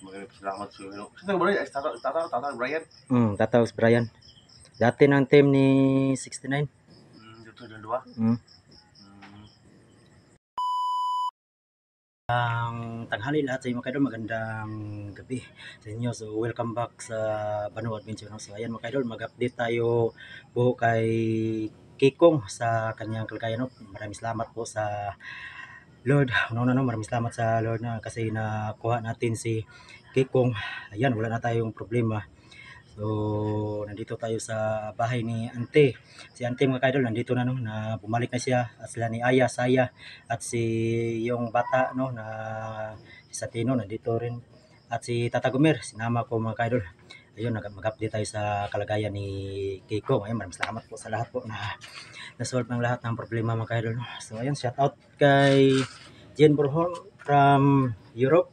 Salamat sa iyo. Sino ba rin? Tata Brian. Tataw si Brian. Dati ng team ni 69. Dito yung dalawa. Tanghali lahat sa inyo mga kaidol, magandang gabi sa inyo. So welcome back sa Bano Adventure. So ayan mga kaidol, mag-update tayo po kay Kikong sa kanyang kalagayan. Maraming salamat po sa Lord. Maraming salamat sa Lord na kasi nakuha natin si Kikong. Ayan, wala na tayong problema. So, nandito tayo sa bahay ni Ante. Si Ante mga kaidol, nandito na na bumalik na siya. At sila ni Aya, Saya at si yung bata na si Satino nandito rin. At si Tata Gumer, sinama ko mga kaidol. Ayun, mag-update tayo sa kalagayan ni Kiko. Ayun, maraming salamat po sa lahat po na na-solve ng lahat ng problema mga kaidol. So, ayun, shout out kay Jen Borhon from Europe.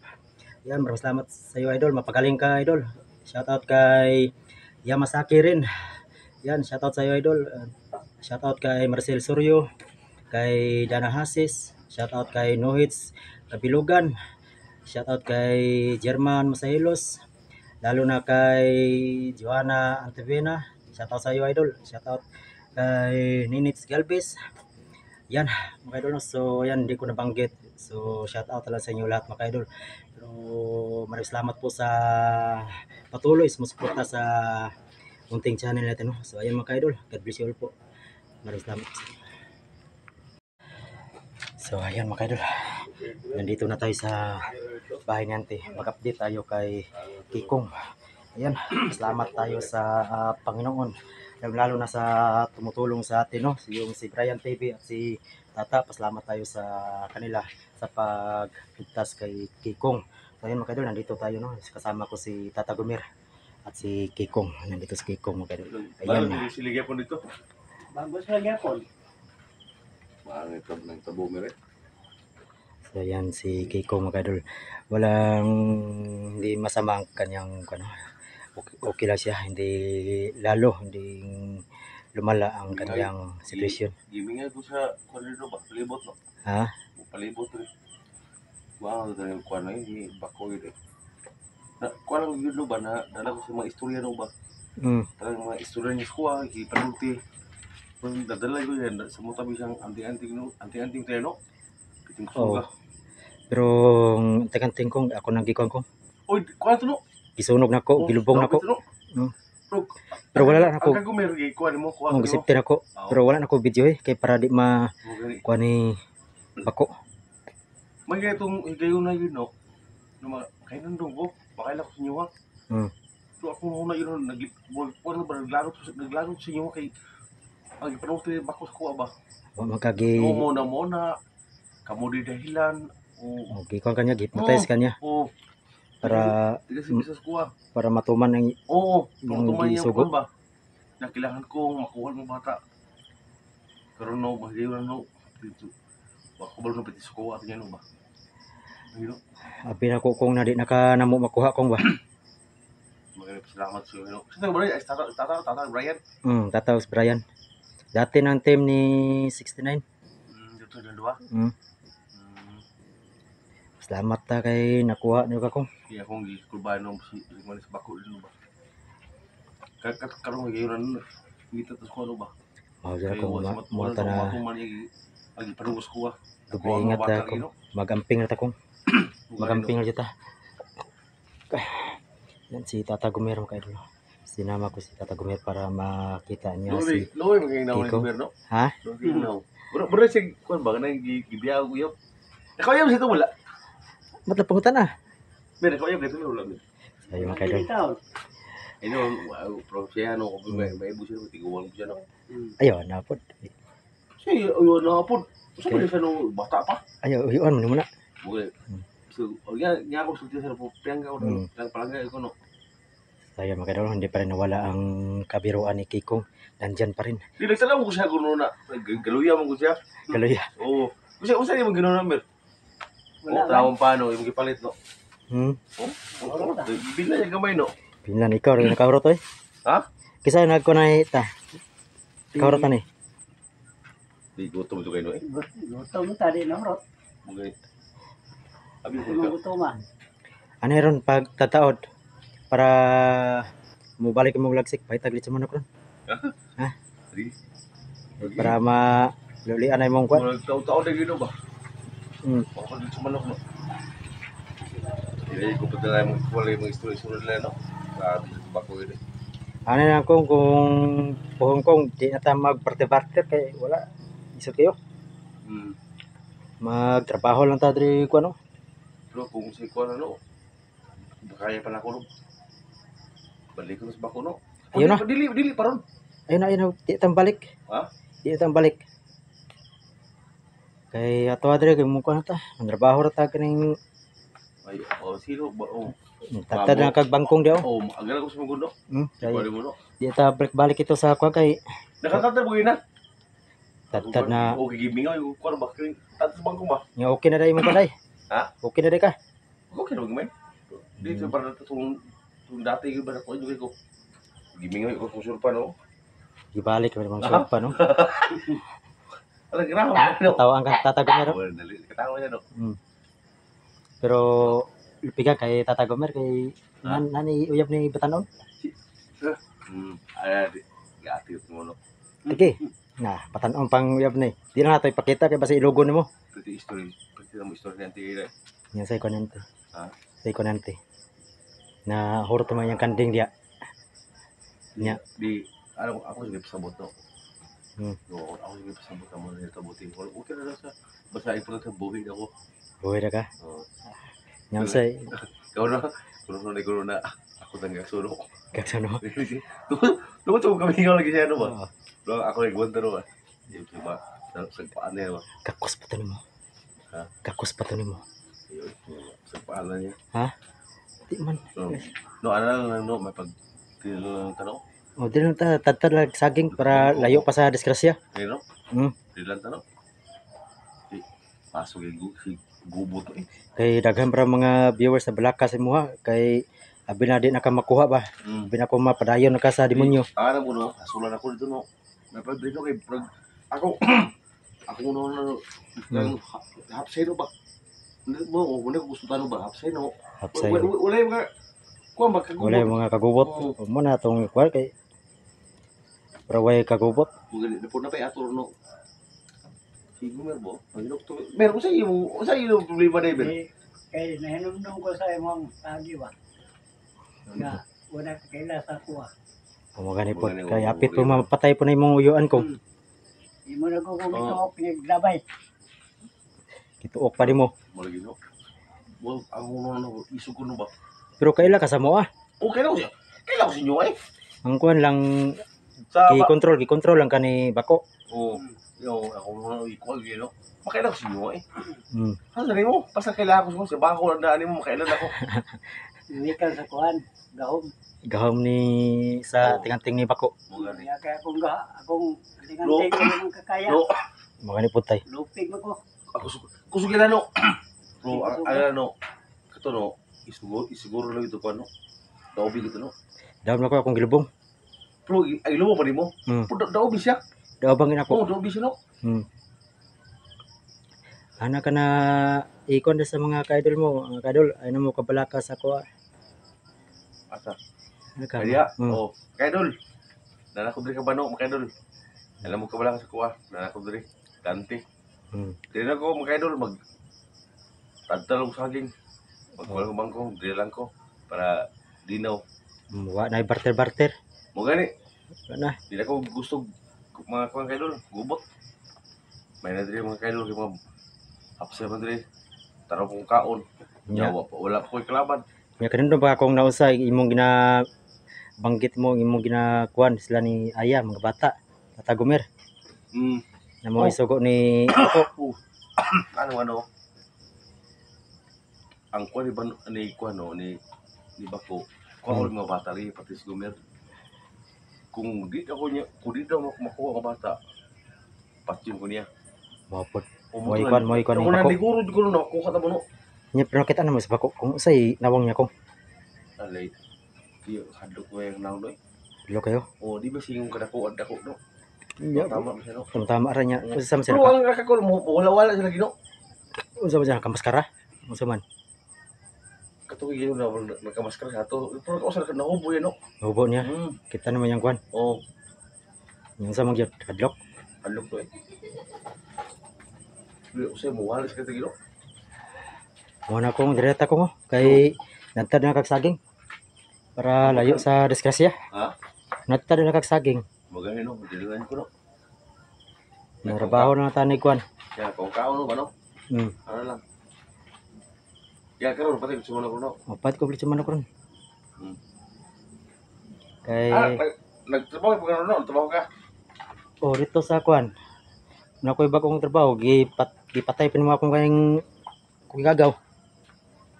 Yan, maraming salamat sa iyo idol. Mapagaling ka idol. Shoutout kay Yamasaki rin. Yan, shoutout sa iyo idol. Shoutout kay Marcel Suryo, kay Dana Hasis, shoutout kay Nohits Kabilugan, shoutout kay German Masahilos, lalo na kay Joanna Antevena. Shoutout sa iyo idol. Shoutout kay Ninits Galvez. Yan, mga idol. So, yan, hindi ko nabanggit. So, shoutout talaga sa inyo lahat mga idol. Pero maraming salamat po sa patuloy sumusuporta sa munting channel natin. So ayan mga idol, God bless you all po. Maraming salamat. So ayan mga idol, nandito na tayo sa bahay ni Ante. Mag-update tayo kay Kikong. Ayan, salamat tayo sa Panginoon. Lalo na sa tumutulong sa atin, yung si Brian TV at si Tata. Pasalamat tayo sa kanila sa pagligtas kay Kikong. So ayun mga idol, nandito tayo kasama ko si Tata Gumer at si Kikong. Nandito si Kikong mga idol. Ayan. Bago si Ligapon dito. Bago si Ligapon. Bakit ng Tabumer eh? So ayan si Kikong mga idol. Walang hindi masama ang kanyang okay lang siya, hindi lumala ang kanyang sitwasyon. Giming nga ko sa kwarito ba? Palibot no? Ha? Palibot rin. Wow, dahil kuha na yun, bako yun eh. Kuha lang yun ba na dala ko sa mga istorya no ba? Talagang mga istorya niya kuha, ipanunti. Kung dadala ko yan, sa mga tabi siyang anting-anting treno. Piting suga. Pero anting-anting kong, ako nang gikuhan ko. Uy, kuha ito no? Gisunog na ko, gilubong na ko. Pero wala lang ako. Ang kagumer, kuha mo, kuha ito. Gisiptin ako. Pero wala na ako video kay para di kuha ni bako. Magkaya itong higayon na yun, no? Kaya nandun ko, makaila ko sa inyo, ha? So ako muna yun, naglaro sa inyo, kay panungti bako sa kuha ba? Magkagi... muna, kamudi dahilan, gikuhan kanya, gipmatays kanya. Para matuman ang matuman yung sugo ba? Na kailangan kong makuha ng bata. Pero no, magayon no. Bako ba nung pati sa kuha at yan no ba? Abi na ko kung na di nakanamo makuha kong ba. Maraming salamat sa iyo. Sino ba rin? Tata Brian. Tataw si Brian. Dati ng team ni 69. Dito yung dalawa. Salamat ta kay nakuha niyo ka kong. Iya kong gikulbahan ng si Manis Bako din ba. Karong ngayon dito to ko ba. Dyan ako mo ta na agi panugos ko. Doble ingat ta ko. Magamping na ta kong. Magamping na ta. Yan si Tata Gumer mga idol. Sinama ko si Tata Gumer para makita niya si Kiko. Ha? Bro si kuan ba nang gibiyaw ko yo. Ikaw yung sito wala. Matla pangutan na. Pero ikaw yung gito wala. Sayo mga idol. Ino profesyano ko may busin ko tiguan ko no. Ayo na pod. Si ayo na pod. Sa sa no bata pa. Ayo uyon mo muna. Okay. So, nya ako sulti sa piyangga ko lang palangga ko no. Sayo mga idol, hindi pa rin nawala ang kabiruan ni Kikong. Nandyan pa rin. Di nagtala mo ko siya kuno na. Galuya mo ko siya. Galuya. Oo. Usa ni mo ginawa number. Wala tawon paano imong gipalit no. Bila niya gamay no. Pinlan ikaw rin nakawrot Ha? Kisa nagko na ita. Kawrot ni. Di gutom to kayo eh. Gutom tadi na rot. Okay. Abi Gutom man. Ano ron pag tataod para mubalik mo lagsik pahitag sa manok ron. Di. Para malulian ay mong kwan. Taon-taon na gino ba? Mm. Ako dito sa manok no. Hindi ko pa tayo wala yung istorya nila no. Grabe ba ko yun. Ano na kung puhong kong di na tayo magparte-parte kay wala. Isot kayo. Magtrabaho lang tayo diri ko ano. Pero kung si ko ano, kaya pa na ako no. Balik ko sa bako no. Ayun na. Dili pa ron. Ayun na, di tayong balik. Ha? Di tayong balik. Kay ato adre kay mukha na ta. Mandrabaho ra ta kaning Ay, sino ba? tatad na kag bangkong diaw. Agad ako sa mga no. Kay Pwede mo no. di ta balik ito sa kwa kay Nakatata mo yun na. tatad na Okay, gibing nga yung kwan ba? Tatas bang ko ba? nga okay na dai mo balay. Ha? Okay na dai ka. Okay na gimay. Dito para itong dati yung ba ko ko. Gibing nga yung kusur pa no. Gibalik man mga sopa no. Alam grabe no. Tawaan ka tatagomer. Well, dali katawa niya no. Pero piga kay tatagomer kay nani uyab ni Batanon. Ay, gati mo no. Sige. Nah, Batanon pang uyab ni. Di na nato ipakita kay basta ilogo nimo. Pretty story. Pretty mo story nanti kaya. Nya say konante. Ha? Say konante. Na hurot man yang kanding dia. Nya Di ako sige pasabot no. No, ako sige pasabot mo nito buti. Okay na sa basta ipon sa buhay ako. buhay na ka. Oh. Nya say Kau na guru na ako tangga suno. kaksono. Lu coba kami tinggal lagi saya ba? Lu ako nagwanta no ba? Yung coba sagpaan niya ba? Kakos pa to nimo. Ha? Kakos pa to nimo. Sagpaan na niya. Ha? Di man. No, ano lang no, may pag lang tanong. O di lang ta tatad lag saging para layo pa sa disgrasya. Ayun no? Di lang tanong. Pasok yung gubo to eh. Kay daghan para mga viewers sa Balaka sa imuha kay abi na di na ka makuha ba. Abi na ko mapadayon na ka sa demonyo. Alam mo no, asulan ako dito no. May pagdito kay ako no hapsay no ba? Mo wala ko gusto tanong ba hapsay no. Hapsay. Wala yung mga kuha magkagubot. Wala yung mga kagubot. Mo na tong kwal kay para way kagubot. Magaling na po na pa atur no. Sigo merbo. Ang doktor. Meron sa iyo problema na iben. Kaya nahinumdum ko sa imong tagi ba? Na wala ka kaila sa kuha. Gani po kay apit po mapatay po na imong uyuan ko. Imo na ko kumito pinaglabay. Kituok pa nimo. Malagi no. Well, ako no isu ko no ba. Pero kaila ka sa moa. Okay na ko siya. Kailan ko sinyo eh. Ang kuan lang Sa gi-control lang kani bako. Oh, yo ako no equal you know. Makailan ko sinyo eh. Mm. Ano mo? Basta kailangan ko sa bako lang daan mo makailan ako. Inikal sa kuhan, gahom. Gahom ni sa tinganting ni bako. Magani. Kaya akong tinganting ko naman kakaya. No. Magani putay. Lupig mo ko. Ako kusugin na no. Bro, ano kato no. Isiguro lang ito pa no. Daobi ito no. Daw na ko akong gilubong. Bro, ay lumo pa nimo. Daobi siya. Daw bangin ako. Oh, daobi siya no. Ana ka na ikon sa mga kaidol mo. Mga kaidol, ay na mo kabalaka sa ko. Asa? Ano ka? Kaya, oh, kaidol. Nana ko diri ka bano, makaidol. Alam mo ka bala sa kuha, nana ko diri. Dante. Diri na ko makaidol mag tadtalong saging. Magwala ko bangko, diri lang ko para dinaw. Wa na barter-barter. Mo gani, Na. di na ko gusto mga kuang kaidol, gubot. May na diri mga kaidol kay mga apsa man diri. Taraw kong kaon. Nya. Wala ko kalaban. Nya kanindot ba akong nausa imong banggit mo imong ginakuan sila ni Aya mga bata. Tatagumer. Na mo isugo ni ako. Ano ang kuan ni kuan no ni Bako kuan mga bata ri pati si Gumer kung di ako niya kung di daw makuha ang bata patyon ko niya Mapod. Mo ikon ni ako Bako. siguro na makuha ta mo no Nya pero kita na mo sa Bako kung usay nawang niya ko. alay di hadlok ko yung nauloy Dilo kayo. o di ba singong kadako no Nya tama ba siya no tama ra nya. Unsa man pero sila? ang kakakol mo wala sila gino Unsa man sila kamaskara? Unsa man? katong yun na nagkamaskara sa ato. Pero ako sa nahubo yan, no? Hubo niya. Kita naman yung kwan. Oo. Yung sa mga kadlok. Alok to eh. Hindi ko sa'yo, muwalis ka ito, Muna kong direta ko mo. Kay nantad na kagsaging. Para layo sa disgrasya. Ha? Nantad na kagsaging. Magaling, no? Dilingan ko, no? Narabaho na tanig kwan. Kaya, kung kaon, no? Ano? Ano lang. Kaya, karoon, pati gusto mo na ko, no? Mapat ko sa manok ron. Hmm. Kay Nagtrabaho ka no? Nagtrabaho ka? dito sa kwan. Na ko'y bagong trabaho, gipatay pa naman akong kayang kung gagaw.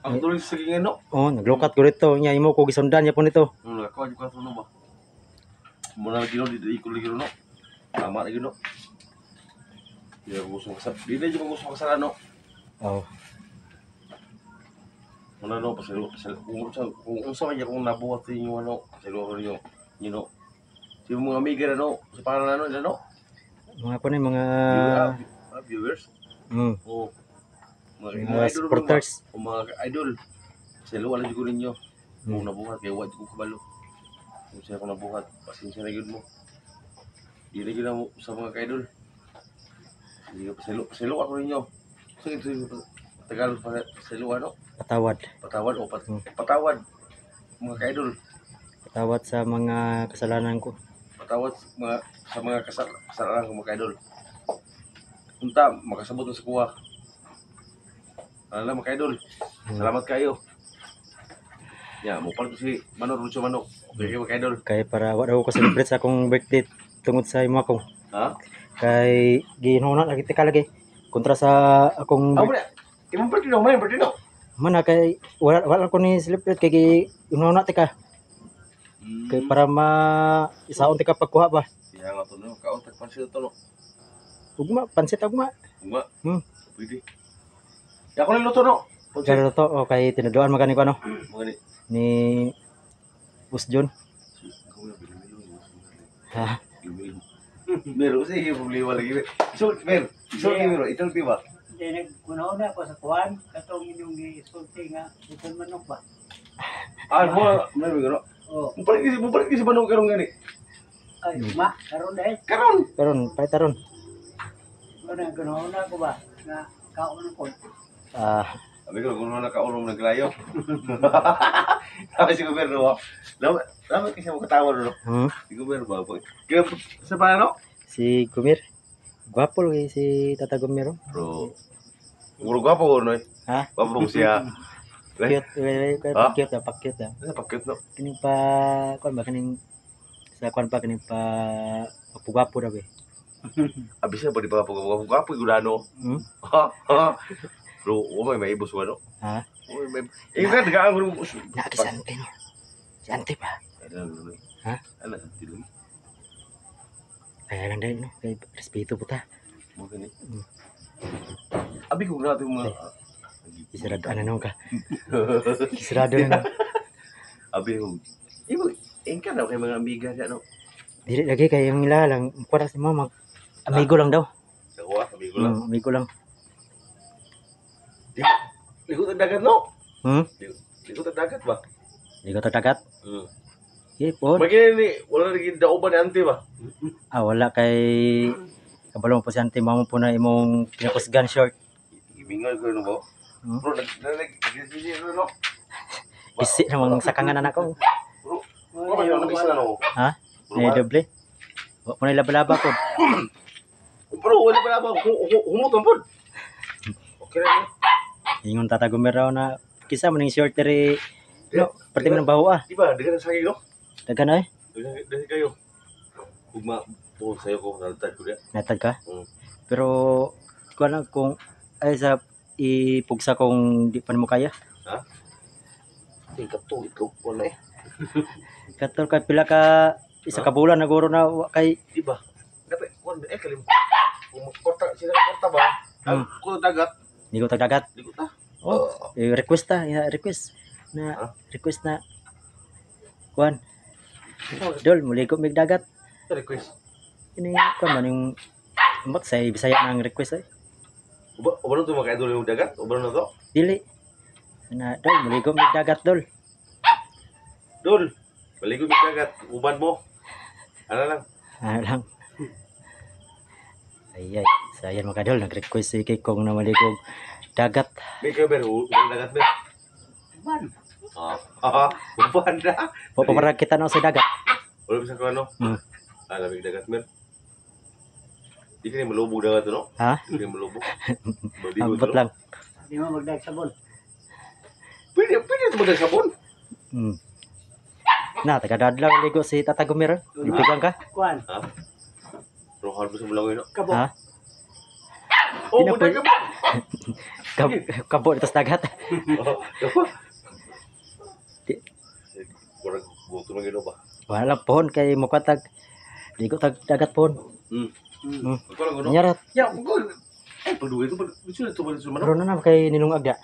Ang tuloy sa saging, no? Naglukat ko rito. Nya imo ko gisundan niya po nito. Nakakuha yung kaso, no ba? Muna lagi, no? Dito ikot lagi, no? Tama lagi, no? Hindi ako gusto makasal. Hindi na yung gusto makasal, no? Oo. Muna, no? Pasalo. Kung sa kanya, kung nabuhat yung ano, pasalo ko rin yung, you know, si mga amiga na, no? Sa pangalan, no? Mga po na yung mga Viewers? Oo. mga supporters. O mga idol. Pasalo, wala dito ninyo. Kung nabuhat, kaya wala dito kabalo. Kung siya kung nabuhat, pasensya na yun mo. Hindi na yun mo sa mga ka-idol. Hindi ka pasalo ako ninyo. So ito yung Tagalog pasalo, ano? Patawad. Patawad o patawad. Mga ka-idol. Patawad sa mga kasalanan ko. Patawad sa mga kasalanan ko mga ka-idol. Punta, makasabot na sa kuha. Ano lang mga ka-idol. Salamat kayo. Ya, mupal ko si Manor Lucho Manok. Okay kayo mga ka-idol. Kay para wala ko celebrate sa akong birthday tungod sa imo akong. Ha? Kay ginuna lagi tika lagi kontra sa akong Ako na. Imong birthday no, may birthday no. mana kay wala ko ni celebrate kay ginuna tika. Kay para isaon tika pagkuha ba. Siya nga to no, kaon tagpansin to no. Ugma pansit ugma. Ugma. Pwede. Ya ko niluto no. Pero to kay tinaduan magani ko ano Mga ni Bus John. Ha? Meron sige problema lagi. So, meron ito di ba? Hindi, nagkunauna ako sa kuwan. Katong inyong gisulti nga. Bukod manok ba? Meron gano. Oo. Mupalik si Manong karong gani. Ay, karon dahil. Karon. Paita ron. Nagkunauna ko ba? Nga, kaon ko. Abi ko kung nakaulong naglayo. Sabi si gobyerno. Dapat kasi mo katawa no. Si gobyerno ba po. Kaya sa paano? Si Gumir. Gwapo lagi si Tata Gumir. Bro. Puro gwapo ko no. Ha? Gwapo siya. Cute, cute na, pa-cute na. Ano pakit no? Kining pa, kuan ba kining sa kuan pa kining pa pagpugapo na be. Abi siya ba di pa gwapo gulano. Bro, may ibos wano. Ha? May kan dagaan ko mo. Nakisante no. Si Ante pa. Ha? Ano santi lagi? Kaya lang dahil no, kay respeto po ta. Mo gani. Abi ko natin mga Isirado ano ka. Isirado na. Abi ko. Ibo, engka daw kay mga amiga niya no. Dili lagi kay yung ila lang kuwara si mama. Amigo lang daw. Sa kuha, amigo lang. Amigo lang. Ligot ang dagat no? Ligot ang dagat ba? Ligot ang dagat? Po. Magiging ni, wala naging dauban ni ante ba? Wala kay kabalong po si Ante mamo po na imong pinakusgan short. Ibingal ko no ba? Bro, no? Isi namang sakangan anak ko. Bro, ano ba yung isa no? Ha? Ay doble. Wa po na laba-laba ko. Bro, wala ba humutong po? Okay na. Ingon Tata Gumir raw na kisa man ning short diri no, perti man baho Di ba, dagan sa kayo no? Dagan ay. Dagan kayo. Ugma po sayo ko naltad ko dia. Natag ka? Pero kuan lang kung ay sa ipugsa kung di pa mo kaya. Ha? Ikaw to, ikaw wala eh. Katol kay pila ka isa ka bulan na guro na kay Di ba? Dapat wala kalim. Kung korta sila korta ba? Ko dagat. Ligo tag dagat. Ligot ta. Request ta, request na request na kuan. Dol, muligo mig dagat. Request. Ini kuan man yung ambak say Bisaya nang request ay. Uba to mga idol yung dagat? Uba na to? Dili. Na, dol, maligo may dagat, dol. Dol, maligo yung dagat. Uban mo. Ano lang? Ano lang. Ayay. So, ayan mga kadol, nag-request si Kikong na maligo dagat. May kayo ba? Uban dagat ba? Ban. Uban na. Paparag kita na sa dagat. Wala bisa ko ano? Hmm. Lamig dagat mer. Di ka na malubog dagat no? Ha? Di ka na malubog. Maligo Ambot no? lang. Di mo magdag sabon. Pwede ito magkasabon. Hmm. Na, taga-dadlaw ligo si Tata Gumir. Ipigang ka? Kuan. Ha? Rohan mo sa bulangoy no? Kabo. Ha? Oh, Di na budag ka ba? Kabo dito sa dagat. Kabo. Di- Kurang buto na gino ba? Wala lang pohon kay mukwatag. Ligo tag dagat pohon. Hmm. Ito lang no? Nyarat. Ya, kung ay pagduwi ito, gusto na ito ba ito Pero na kay ninong agda.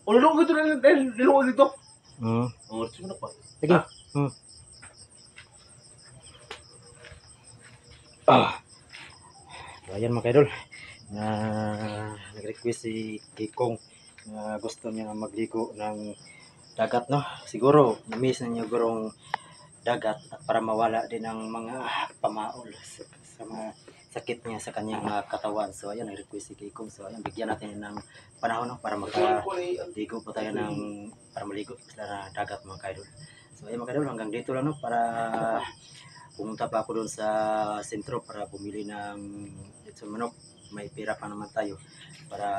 O lulong ito na lulong dito. Hmm. Ang gusto na pa. Sige. Ah. Hmm. So, ayan mga kaidol. Na nag-request si Kikong na gusto niya magligo ng dagat, no? Siguro, na-miss na niya gurong dagat at para mawala din ang mga pamaol sa mga sakit niya sa kanyang katawan. So, ayan, nag-request si Kikong. So, ayan, bigyan natin ng panahon, no? Para makaligo po tayo para maligo sa dagat mga kaidol. So, ayan mga kaidol, hanggang dito lang, no? Para pumunta pa ako doon sa sentro para bumili ng lechon manok. May pera pa naman tayo para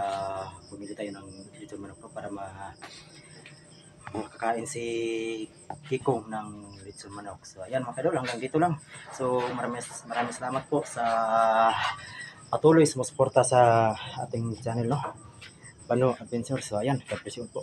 bumili tayo ng lechon manok para makakain si Kikong ng lechon manok. So ayan mga kadol, hanggang dito lang. So maraming salamat po sa patuloy sumusuporta sa ating channel, no? Bano Adventure. So ayan, God bless you po.